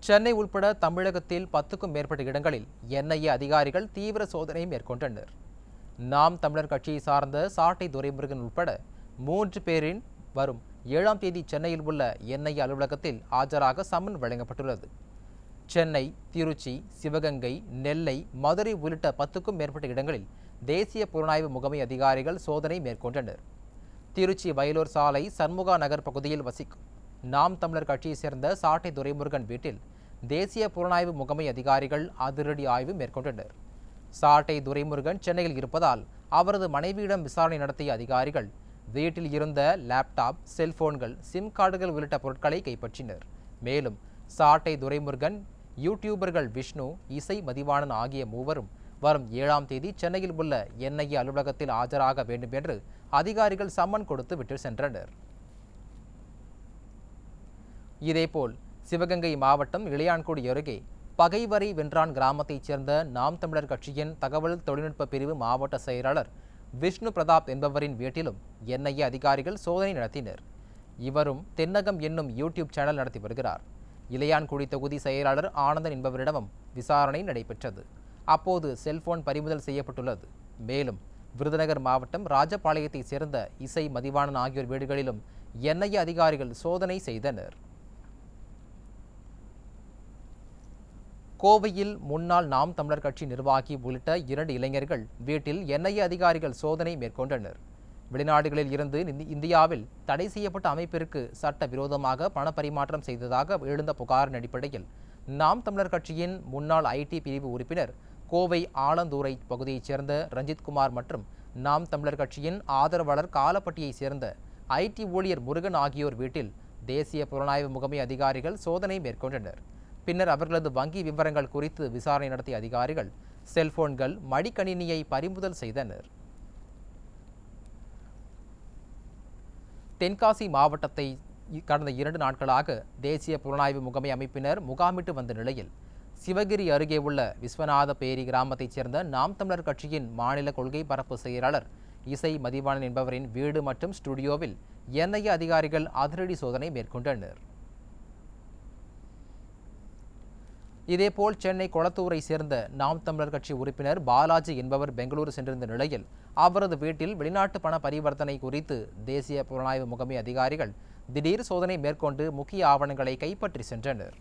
சென்னை உள்பட தமிழகத்தில் 10க்கும் மேற்பட்ட இடங்களில் என்ஐஏ அதிகாரிகள் தீவிர சோதனை மேற்கொண்டனர். நாம் தமிழர் கட்சியை சார்ந்த சாட்டை துரைமுருகன் உட்பட 3 பேரின் வரும் 7ஆம் தேதி சென்னையில் உள்ள என்ஐஏ அலுவலகத்தில் ஆஜராக சம்மன் வழங்கப்பட்டுள்ளது. சென்னை, திருச்சி, சிவகங்கை, நெல்லை, மதுரை உள்ளிட்ட 10க்கும் மேற்பட்ட இடங்களில் தேசிய புலனாய்வு முகமை அதிகாரிகள் சோதனை மேற்கொண்டனர். திருச்சி வயலூர் சாலை சண்முகா நகர் பகுதியில் வசிக்கும் நாம் தமிழர் கட்சியைச் சேர்ந்த சாட்டை துரைமுருகன் வீட்டில் தேசிய புலனாய்வு முகமை அதிகாரிகள் அதிரடி ஆய்வு மேற்கொண்டனர். சாட்டை துரைமுருகன் சென்னையில் இருப்பதால் அவரது மனைவியிடம் விசாரணை நடத்திய அதிகாரிகள் வீட்டில் இருந்த லேப்டாப், செல்போன்கள், சிம் கார்டுகள் உள்ளிட்ட பொருட்களை கைப்பற்றினர். மேலும் சாட்டை துரைமுருகன், யூடியூபர்கள் விஷ்ணு, இசை மதிவாணன் ஆகிய மூவரும் வரும் 7ஆம் தேதி சென்னையில் உள்ள என்ஐஏ அலுவலகத்தில் ஆஜராக வேண்டும் என்று அதிகாரிகள் சம்மன் கொடுத்து விட்டு சென்றனர். இதேபோல் சிவகங்கை மாவட்டம் இளையான்குடி அருகே பகைவரை வென்றான் கிராமத்தைச் சேர்ந்த நாம் தமிழர் கட்சியின் தகவல் தொழில்நுட்ப பிரிவு மாவட்ட செயலாளர் விஷ்ணு பிரதாப் என்பவரின் வீட்டிலும் என்ஐஏ அதிகாரிகள் சோதனை நடத்தினர். இவரும் தென்னகம் என்னும் யூடியூப் சேனல் நடத்தி வருகிறார். இளையான்குடி தொகுதி செயலாளர் ஆனந்தன் என்பவரிடமும் விசாரணை நடைபெற்றது. அப்போது செல்போன் பறிமுதல் செய்யப்பட்டுள்ளது. மேலும் விருதுநகர் மாவட்டம் ராஜபாளையத்தைச் சேர்ந்த இசை மதிவாணன் ஆகியோர் வீடுகளிலும் என்ஐஏ அதிகாரிகள் சோதனை செய்தனர். கோவையில் முன்னாள் நாம் தமிழர் கட்சி நிர்வாகி உள்ளிட்ட 2 இளைஞர்கள் வீட்டில் என்ஐஏ அதிகாரிகள் சோதனை மேற்கொண்டனர். வெளிநாடுகளில் இருந்து இந்தியாவில் தடை செய்யப்பட்ட அமைப்பிற்கு சட்ட விரோதமாக பணப்பரிமாற்றம் செய்ததாக எழுந்த புகாரின் அடிப்படையில் நாம் தமிழர் கட்சியின் முன்னாள் ஐடி பிரிவு உறுப்பினர் கோவை ஆலந்தூரை பகுதியைச் சேர்ந்த ரஞ்சித்குமார் மற்றும் நாம் தமிழர் கட்சியின் ஆதரவாளர் காலப்பட்டியைச் சேர்ந்த ஐடி ஊழியர் முருகன் ஆகியோர் வீட்டில் தேசிய புலனாய்வு முகமை அதிகாரிகள் சோதனை மேற்கொண்டனர். பின்னர் அவர்களது வங்கி விவரங்கள் குறித்து விசாரணை நடத்திய அதிகாரிகள் செல்போன்கள், மடிக்கணினியை பறிமுதல் செய்தனர். தென்காசி மாவட்டத்தை கடந்த 2 நாட்களாக தேசிய புலனாய்வு முகமை அமைப்பினர் முகாமிட்டு வந்த நிலையில் சிவகிரி அருகே உள்ள விஸ்வநாத பேரி கிராமத்தைச் சேர்ந்த நாம் தமிழர் கட்சியின் மாநில கொள்கை பரப்பு செயலாளர் இசை மதிவாணன் என்பவரின் வீடு மற்றும் ஸ்டுடியோவில் என்ஐஏ அதிகாரிகள் அதிரடி சோதனை மேற்கொண்டனர். இதேபோல் சென்னை கொளத்தூரை சேர்ந்த நாம் தமிழர் கட்சி உறுப்பினர் பாலாஜி என்பவர் பெங்களூரு சென்றிருந்த நிலையில் அவரது வீட்டில் வெளிநாட்டு பண பரிவர்த்தனை குறித்து தேசிய புலனாய்வு முகமை அதிகாரிகள் திடீர் சோதனை மேற்கொண்டு முக்கிய ஆவணங்களை கைப்பற்றி சென்றனர்.